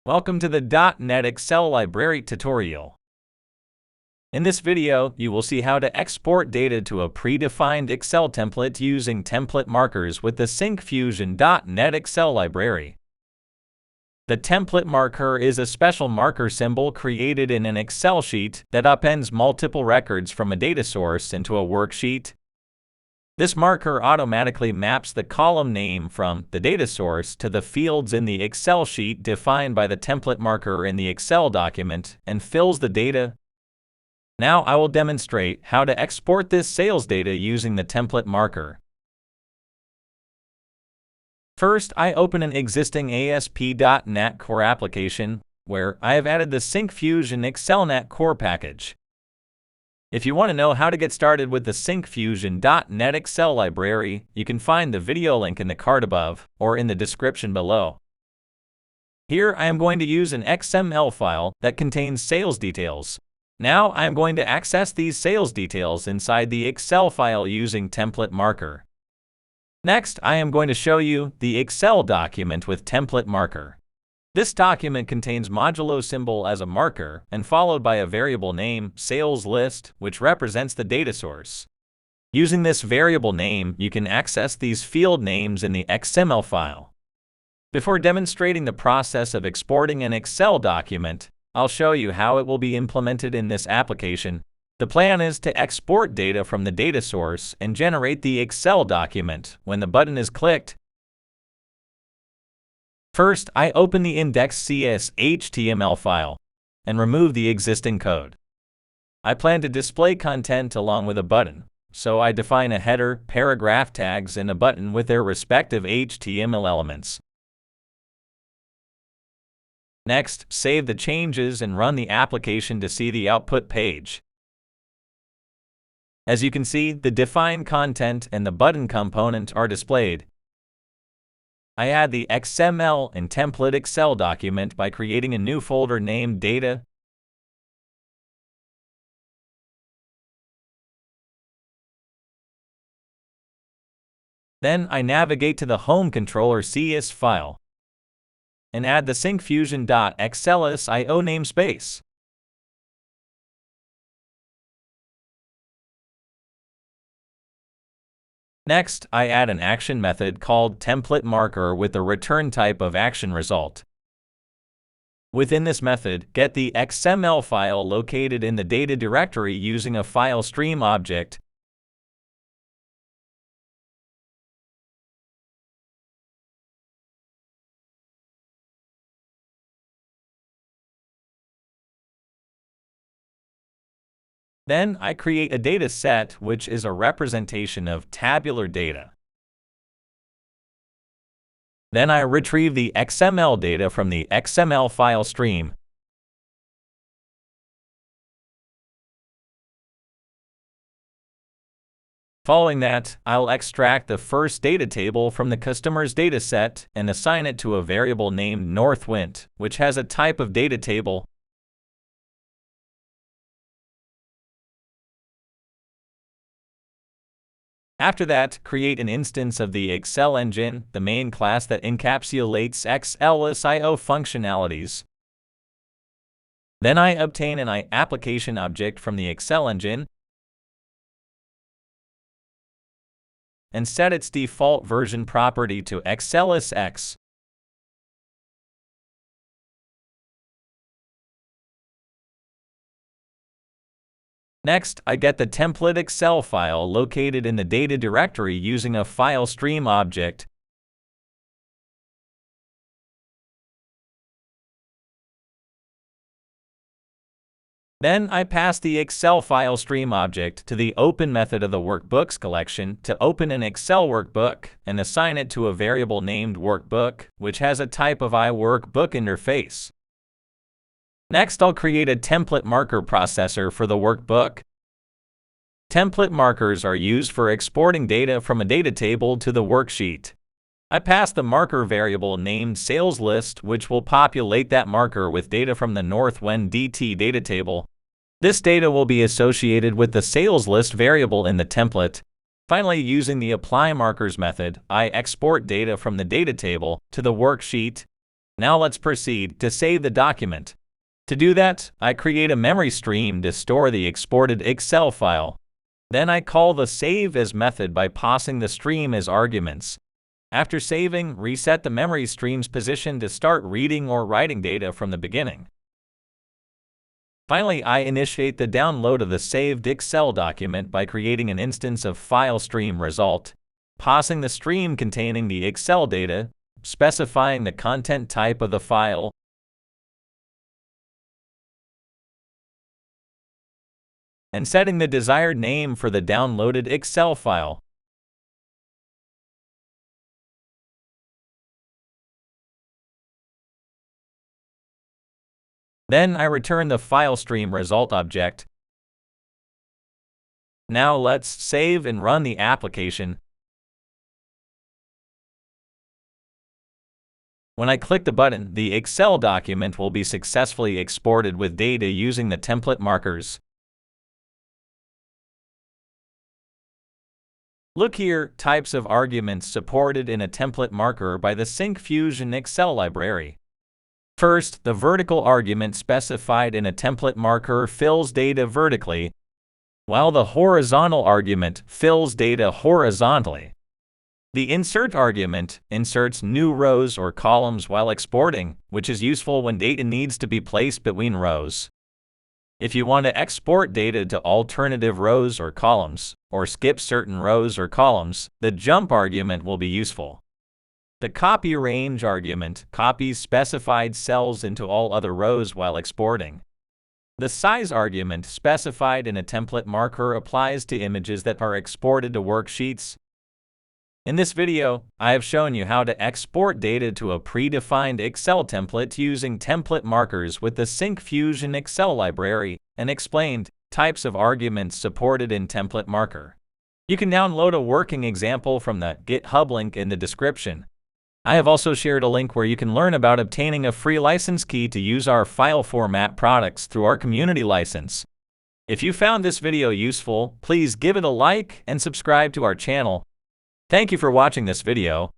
Welcome to the .NET Excel Library tutorial. In this video, you will see how to export data to a predefined Excel template using template markers with the Syncfusion NET Excel Library. The template marker is a special marker symbol created in an Excel sheet that appends multiple records from a data source into a worksheet. This marker automatically maps the column name from the data source to the fields in the Excel sheet defined by the template marker in the Excel document and fills the data. Now I will demonstrate how to export this sales data using the template marker. First, I open an existing ASP.NET Core application where I have added the Syncfusion XlsIO Core package. If you want to know how to get started with the Syncfusion .NET Excel Library, you can find the video link in the card above or in the description below. Here I am going to use an XML file that contains sales details. Now I am going to access these sales details inside the Excel file using template marker. Next, I am going to show you the Excel document with template marker. This document contains modulo symbol as a marker and followed by a variable name, sales list, which represents the data source. Using this variable name, you can access these field names in the XML file. Before demonstrating the process of exporting an Excel document, I'll show you how it will be implemented in this application. The plan is to export data from the data source and generate the Excel document when the button is clicked. First, I open the index.cs HTML file and remove the existing code. I plan to display content along with a button, so I define a header, paragraph tags, and a button with their respective HTML elements. Next, save the changes and run the application to see the output page. As you can see, the defined content and the button component are displayed. I add the XML and template Excel document by creating a new folder named Data. Then I navigate to the Home Controller CS file and add the Syncfusion XlsIO namespace. Next, I add an action method called template marker with the return type of action result. Within this method, get the XML file located in the data directory using a file stream object. Then I create a data set which is a representation of tabular data. Then I retrieve the XML data from the XML file stream. Following that, I'll extract the first data table from the customer's data set and assign it to a variable named Northwind, which has a type of data table. After that, create an instance of the Excel engine, the main class that encapsulates XlsIO functionalities. Then I obtain an application object from the Excel engine and set its default version property to XlsX. Next, I get the template Excel file located in the data directory using a file stream object. Then I pass the Excel file stream object to the open method of the workbooks collection to open an Excel workbook and assign it to a variable named workbook, which has a type of iWorkbook interface. Next, I'll create a template marker processor for the workbook. Template markers are used for exporting data from a data table to the worksheet. I pass the marker variable named sales list, which will populate that marker with data from the Northwind DT data table. This data will be associated with the sales list variable in the template. Finally, using the apply markers method, I export data from the data table to the worksheet. Now let's proceed to save the document. To do that, I create a memory stream to store the exported Excel file. Then I call the Save As method by passing the stream as arguments. After saving, reset the memory stream's position to start reading or writing data from the beginning. Finally, I initiate the download of the saved Excel document by creating an instance of file stream result, passing the stream containing the Excel data, specifying the content type of the file, and setting the desired name for the downloaded Excel file. Then I return the file stream result object. Now let's save and run the application. When I click the button, the Excel document will be successfully exported with data using the template markers. Look here, types of arguments supported in a template marker by the Syncfusion Excel Library. First, the vertical argument specified in a template marker fills data vertically, while the horizontal argument fills data horizontally. The insert argument inserts new rows or columns while exporting, which is useful when data needs to be placed between rows. If you want to export data to alternative rows or columns, or skip certain rows or columns, the jump argument will be useful. The copy range argument copies specified cells into all other rows while exporting. The size argument specified in a template marker applies to images that are exported to worksheets. In this video, I have shown you how to export data to a predefined Excel template using template markers with the Syncfusion Excel Library and explained types of arguments supported in template marker. You can download a working example from the GitHub link in the description. I have also shared a link where you can learn about obtaining a free license key to use our file format products through our community license. If you found this video useful, please give it a like and subscribe to our channel. Thank you for watching this video.